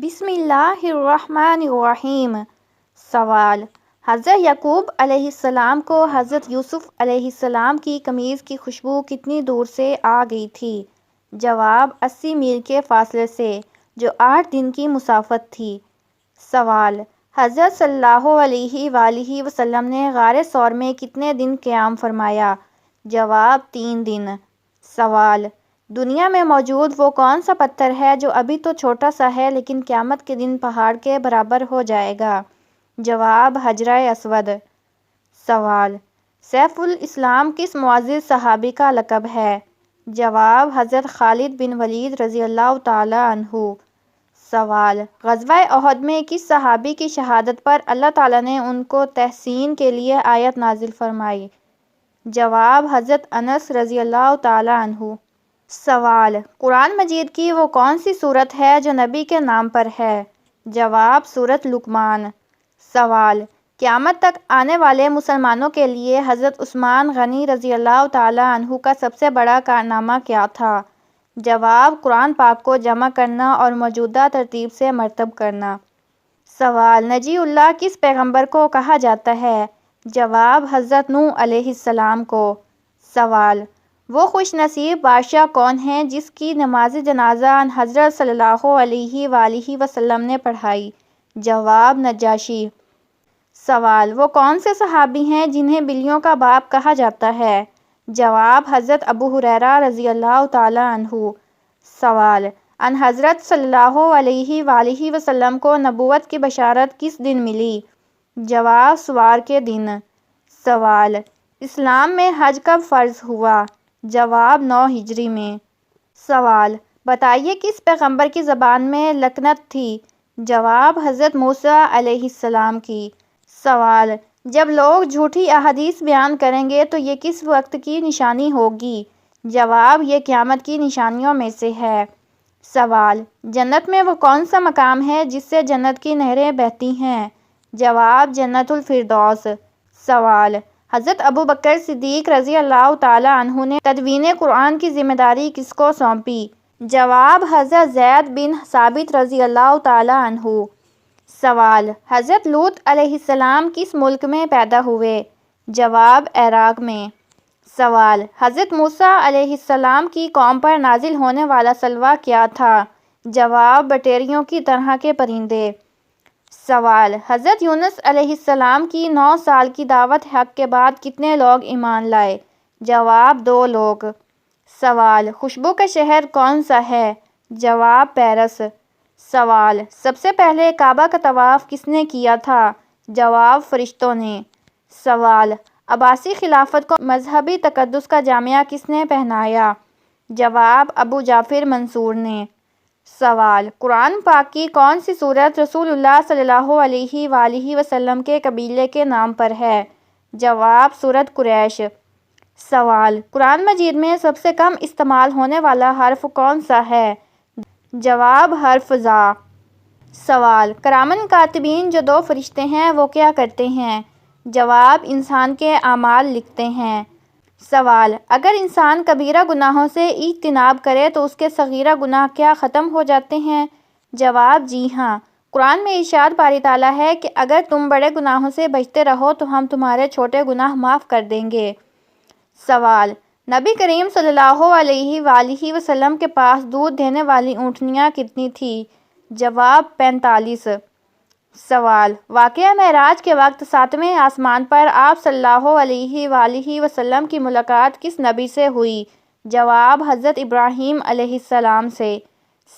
بسم اللہ الرحمن الرحیم۔ سوال: حضرت یعقوب علیہ السلام کو حضرت یوسف علیہ السلام کی قمیض کی خوشبو کتنی دور سے آ گئی تھی؟ جواب: 80 میل کے فاصلے سے، جو 8 دن کی مسافت تھی۔ سوال: حضرت صلی اللہ علیہ وآلہ وسلم نے غار ثور میں کتنے دن قیام فرمایا؟ جواب: 3 دن۔ سوال: دنیا میں موجود وہ کون سا پتھر ہے جو ابھی تو چھوٹا سا ہے لیکن قیامت کے دن پہاڑ کے برابر ہو جائے گا؟ جواب: حجرہ اسود۔ سوال: سیف الاسلام کس معزز صحابی کا لقب ہے؟ جواب: حضرت خالد بن ولید رضی اللہ تعالی عنہ۔ سوال: غزوہ احد میں کس صحابی کی شہادت پر اللہ تعالیٰ نے ان کو تحسین کے لیے آیت نازل فرمائی؟ جواب: حضرت انس رضی اللہ تعالی عنہ۔ سوال: قرآن مجید کی وہ کون سی سورت ہے جو نبی کے نام پر ہے؟ جواب: سورۃ لقمان۔ سوال: قیامت تک آنے والے مسلمانوں کے لیے حضرت عثمان غنی رضی اللہ تعالی عنہ کا سب سے بڑا کارنامہ کیا تھا؟ جواب: قرآن پاک کو جمع کرنا اور موجودہ ترتیب سے مرتب کرنا۔ سوال: نجی اللہ کس پیغمبر کو کہا جاتا ہے؟ جواب: حضرت نوح علیہ السلام کو۔ سوال: وہ خوش نصیب بادشاہ کون ہیں جس کی نماز جنازہ حضرت صلی اللہ علیہ وآلہ وسلم نے پڑھائی؟ جواب: نجاشی۔ سوال: وہ کون سے صحابی ہیں جنہیں بلیوں کا باپ کہا جاتا ہے؟ جواب: حضرت ابو ہریرہ رضی اللہ تعالی عنہ۔ سوال: ان حضرت صلی اللہ علیہ وآلہ وسلم کو نبوت کی بشارت کس دن ملی؟ جواب: سوار کے دن۔ سوال: اسلام میں حج کب فرض ہوا؟ جواب: 9 ہجری میں۔ سوال: بتائیے کس پیغمبر کی زبان میں لکنت تھی؟ جواب: حضرت موسیٰ علیہ السلام کی۔ سوال: جب لوگ جھوٹی احادیث بیان کریں گے تو یہ کس وقت کی نشانی ہوگی؟ جواب: یہ قیامت کی نشانیوں میں سے ہے۔ سوال: جنت میں وہ کون سا مقام ہے جس سے جنت کی نہریں بہتی ہیں؟ جواب: جنت الفردوس۔ سوال: حضرت ابوبکر صدیق رضی اللہ تعالی عنہ نے تدوین قرآن کی ذمہ داری کس کو سونپی؟ جواب: حضرت زید بن ثابت رضی اللہ تعالی عنہ۔ سوال: حضرت لوط علیہ السلام کس ملک میں پیدا ہوئے؟ جواب: عراق میں۔ سوال: حضرت موسیٰ علیہ السلام کی قوم پر نازل ہونے والا سلوہ کیا تھا؟ جواب: بٹیروں کی طرح کے پرندے۔ سوال: حضرت یونس علیہ السلام کی 9 سال کی دعوت حق کے بعد کتنے لوگ ایمان لائے؟ جواب: 2 لوگ۔ سوال: خوشبو کا شہر کون سا ہے؟ جواب: پیرس۔ سوال: سب سے پہلے کعبہ کا طواف کس نے کیا تھا؟ جواب: فرشتوں نے۔ سوال: عباسی خلافت کو مذہبی تقدس کا جامہ کس نے پہنایا؟ جواب: ابو جعفر منصور نے۔ سوال: قرآن پاک کی کون سی سورت رسول اللہ صلی اللہ علیہ وآلہ وسلم کے قبیلے کے نام پر ہے؟ جواب: سورۃ قریش۔ سوال: قرآن مجید میں سب سے کم استعمال ہونے والا حرف کون سا ہے؟ جواب: حرف ذا۔ سوال: کرامن کاتبین جو 2 فرشتے ہیں وہ کیا کرتے ہیں؟ جواب: انسان کے اعمال لکھتے ہیں۔ سوال: اگر انسان کبیرہ گناہوں سے اجتناب کرے تو اس کے صغیرہ گناہ کیا ختم ہو جاتے ہیں؟ جواب: جی ہاں۔ قرآن میں ارشاد باری تعالیٰ ہے کہ اگر تم بڑے گناہوں سے بچتے رہو تو ہم تمہارے چھوٹے گناہ معاف کر دیں گے۔ سوال: نبی کریم صلی اللہ علیہ وآلہ وسلم کے پاس دودھ دینے والی اونٹنیاں کتنی تھیں؟ جواب: 45۔ سوال: واقعہ معراج کے وقت 7ویں آسمان پر آپ صلی اللہ علیہ وآلہ وسلم کی ملاقات کس نبی سے ہوئی؟ جواب: حضرت ابراہیم علیہ السلام سے۔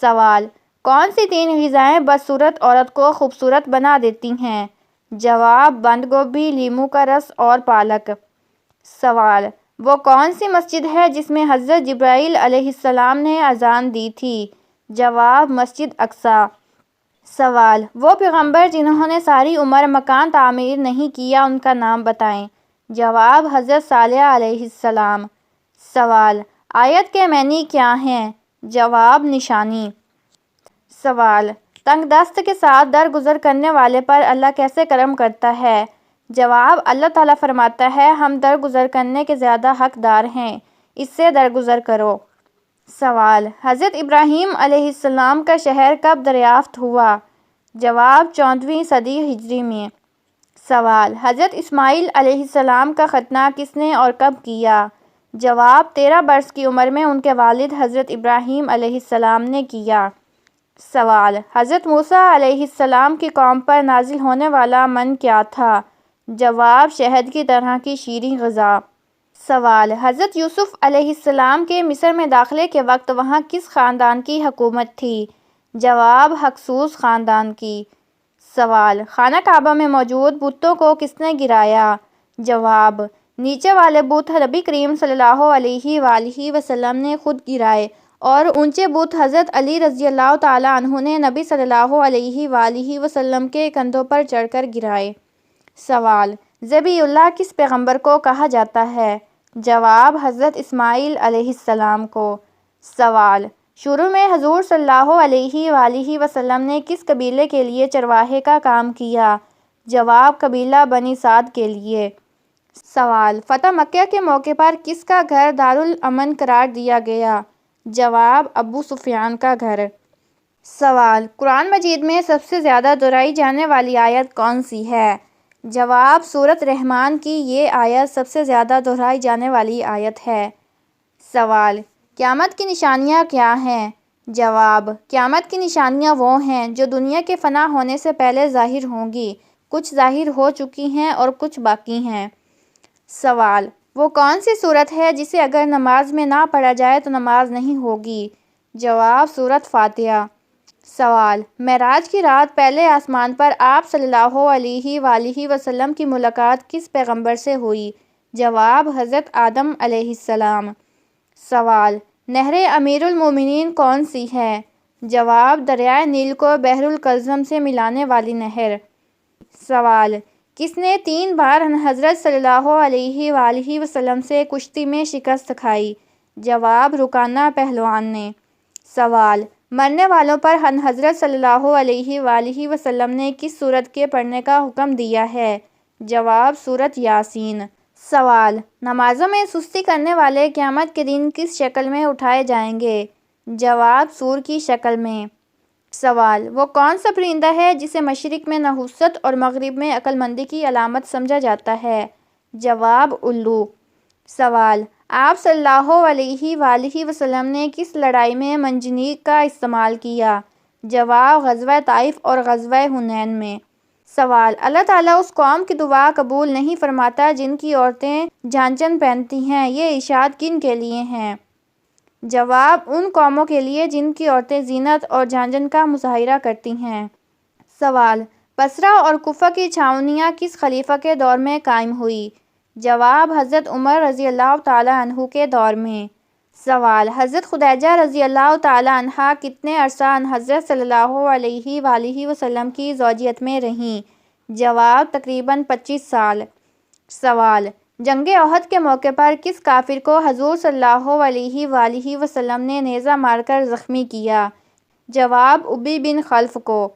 سوال: کون سی 3 غذائیں بدصورت عورت کو خوبصورت بنا دیتی ہیں؟ جواب: بند گوبھی، لیموں کا رس اور پالک۔ سوال: وہ کون سی مسجد ہے جس میں حضرت جبرائیل علیہ السلام نے اذان دی تھی؟ جواب: مسجد اقصیٰ۔ سوال: وہ پیغمبر جنہوں نے ساری عمر مکان تعمیر نہیں کیا ان کا نام بتائیں۔ جواب: حضرت صالح علیہ السلام۔ سوال: آیت کے معنی کیا ہیں؟ جواب: نشانی۔ سوال: تنگ دست کے ساتھ درگزر کرنے والے پر اللہ کیسے کرم کرتا ہے؟ جواب: اللہ تعالیٰ فرماتا ہے ہم درگزر کرنے کے زیادہ حقدار ہیں، اس سے درگزر کرو۔ سوال: حضرت ابراہیم علیہ السلام کا شہر کب دریافت ہوا؟ جواب: 14ویں صدی ہجری میں۔ سوال: حضرت اسماعیل علیہ السلام کا ختنہ کس نے اور کب کیا؟ جواب: 13 برس کی عمر میں ان کے والد حضرت ابراہیم علیہ السلام نے کیا۔ سوال: حضرت موسیٰ علیہ السلام کی قوم پر نازل ہونے والا من کیا تھا؟ جواب: شہد کی طرح کی شیریں غذا۔ سوال: حضرت یوسف علیہ السلام کے مصر میں داخلے کے وقت وہاں کس خاندان کی حکومت تھی؟ جواب: ہکسوس خاندان کی۔ سوال: خانہ کعبہ میں موجود بتوں کو کس نے گرایا؟ جواب: نیچے والے بت نبی کریم صلی اللہ علیہ وآلہ وسلم نے خود گرائے اور اونچے بت حضرت علی رضی اللہ تعالیٰ عنہ نے نبی صلی اللہ علیہ وآلہ وسلم کے کندھوں پر چڑھ کر گرائے۔ سوال: ذبیح اللہ کس پیغمبر کو کہا جاتا ہے؟ جواب: حضرت اسماعیل علیہ السلام کو۔ سوال: شروع میں حضور صلی اللہ علیہ وآلہ وسلم نے کس قبیلے کے لیے چرواہے کا کام کیا؟ جواب: قبیلہ بنی سعد کے لیے۔ سوال: فتح مکہ کے موقع پر کس کا گھر دارالامن قرار دیا گیا؟ جواب: ابو سفیان کا گھر۔ سوال: قرآن مجید میں سب سے زیادہ دہرائی جانے والی آیت کون سی ہے؟ جواب: سورۃ رحمان کی یہ آیت سب سے زیادہ دہرائی جانے والی آیت ہے۔ سوال: قیامت کی نشانیاں کیا ہیں؟ جواب: قیامت کی نشانیاں وہ ہیں جو دنیا کے فنا ہونے سے پہلے ظاہر ہوں گی، کچھ ظاہر ہو چکی ہیں اور کچھ باقی ہیں۔ سوال: وہ کون سی سورت ہے جسے اگر نماز میں نہ پڑھا جائے تو نماز نہیں ہوگی؟ جواب: سورۃ فاتحہ۔ سوال: معراج کی رات پہلے آسمان پر آپ صلی اللہ علیہ وآلہ وسلم کی ملاقات کس پیغمبر سے ہوئی؟ جواب: حضرت آدم علیہ السلام۔ سوال: نہر امیر المومنین کون سی ہے؟ جواب: دریائے نیل کو بحر الکلثم سے ملانے والی نہر۔ سوال: کس نے 3 بار حضرت صلی اللہ علیہ وآلہ وسلم سے کشتی میں شکست کھائی؟ جواب: رکانہ پہلوان نے۔ سوال: مرنے والوں پر حضرت صلی اللہ علیہ وآلہ وسلم نے کس سورت کے پڑھنے کا حکم دیا ہے؟ جواب: سورۃ یاسین۔ سوال: نمازوں میں سستی کرنے والے قیامت کے دن کس شکل میں اٹھائے جائیں گے؟ جواب: سور کی شکل میں۔ سوال: وہ کون سا پرندہ ہے جسے مشرق میں نحوست اور مغرب میں عقل مندی کی علامت سمجھا جاتا ہے؟ جواب: الو۔ سوال: آپ صلی اللہ علیہ وآلہ وسلم نے کس لڑائی میں منجنیق کا استعمال کیا؟ جواب: غزوہ طائف اور غزوہ حنین میں۔ سوال: اللہ تعالیٰ اس قوم کی دعا قبول نہیں فرماتا جن کی عورتیں جھانجھن پہنتی ہیں، یہ ارشاد کن کے لیے ہے؟ جواب: ان قوموں کے لیے جن کی عورتیں زینت اور جھانجھن کا مظاہرہ کرتی ہیں۔ سوال: بصرہ اور کوفہ کی چھاؤنیاں کس خلیفہ کے دور میں قائم ہوئی؟ جواب: حضرت عمر رضی اللہ تعالیٰ عنہ کے دور میں۔ سوال: حضرت خدیجہ رضی اللہ تعالیٰ عنہا کتنے عرصہ حضرت صلی اللہ علیہ وآلہ وسلم کی زوجیت میں رہیں؟ جواب: تقریباً 25 سال۔ سوال: جنگ احد کے موقع پر کس کافر کو حضور صلی اللہ علیہ وآلہ وسلم نے نیزہ مار کر زخمی کیا؟ جواب: ابی بن خلف کو۔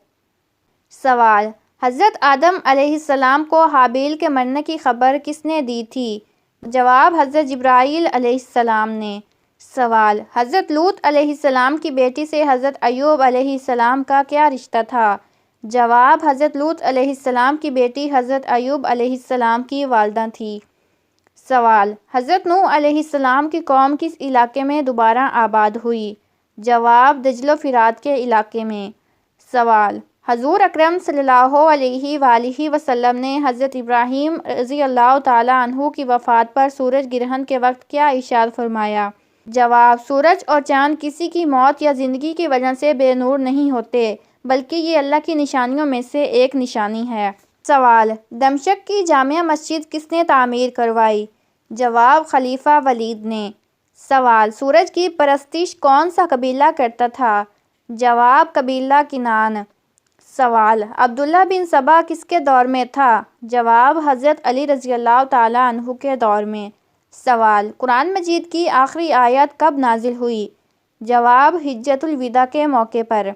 سوال: حضرت آدم علیہ السلام کو حابیل کے مرنے کی خبر کس نے دی تھی؟ جواب: حضرت جبرائیل علیہ السلام نے۔ سوال: حضرت لوط علیہ السلام کی بیٹی سے حضرت ایوب علیہ السلام کا کیا رشتہ تھا؟ جواب: حضرت لوط علیہ السلام کی بیٹی حضرت ایوب علیہ السلام کی والدہ تھی۔ سوال: حضرت نوح علیہ السلام کی قوم کس علاقے میں دوبارہ آباد ہوئی؟ جواب: دجلہ و فرات کے علاقے میں۔ سوال: حضور اکرم صلی اللہ علیہ وآلہ وسلم نے حضرت ابراہیم رضی اللہ تعالیٰ عنہ کی وفات پر سورج گرہن کے وقت کیا ارشاد فرمایا؟ جواب: سورج اور چاند کسی کی موت یا زندگی کی وجہ سے بے نور نہیں ہوتے، بلکہ یہ اللہ کی نشانیوں میں سے ایک نشانی ہے۔ سوال: دمشق کی جامع مسجد کس نے تعمیر کروائی؟ جواب: خلیفہ ولید نے۔ سوال: سورج کی پرستش کون سا قبیلہ کرتا تھا؟ جواب: قبیلہ کنان۔ سوال: عبداللہ بن سبا کس کے دور میں تھا؟ جواب: حضرت علی رضی اللہ تعالیٰ عنہ کے دور میں۔ سوال: قرآن مجید کی آخری آیت کب نازل ہوئی؟ جواب: حجۃ الوداع کے موقع پر۔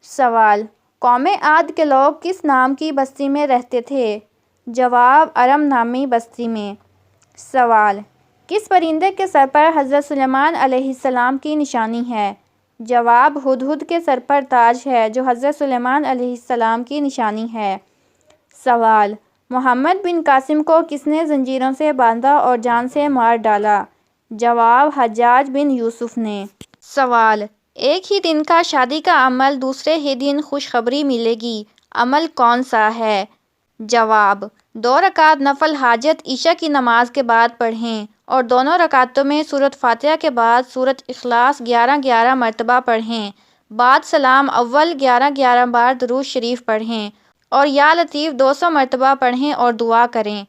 سوال: قوم عاد کے لوگ کس نام کی بستی میں رہتے تھے؟ جواب: ارم نامی بستی میں۔ سوال: کس پرندے کے سر پر حضرت سلیمان علیہ السلام کی نشانی ہے؟ جواب: ہدہد کے سر پر تاج ہے جو حضرت سلیمان علیہ السلام کی نشانی ہے۔ سوال: محمد بن قاسم کو کس نے زنجیروں سے باندھا اور جان سے مار ڈالا؟ جواب: حجاج بن یوسف نے۔ سوال: ایک ہی دن کا شادی کا عمل دوسرے ہی دن خوشخبری ملے گی، عمل کون سا ہے؟ جواب: 2 رکعت نفل حاجت عشاء کی نماز کے بعد پڑھیں اور دونوں رکعتوں میں سورۃ فاتحہ کے بعد سورۃ اخلاص 11 مرتبہ پڑھیں، بعد سلام اول 11 بار درود شریف پڑھیں اور یا لطیف 200 مرتبہ پڑھیں اور دعا کریں۔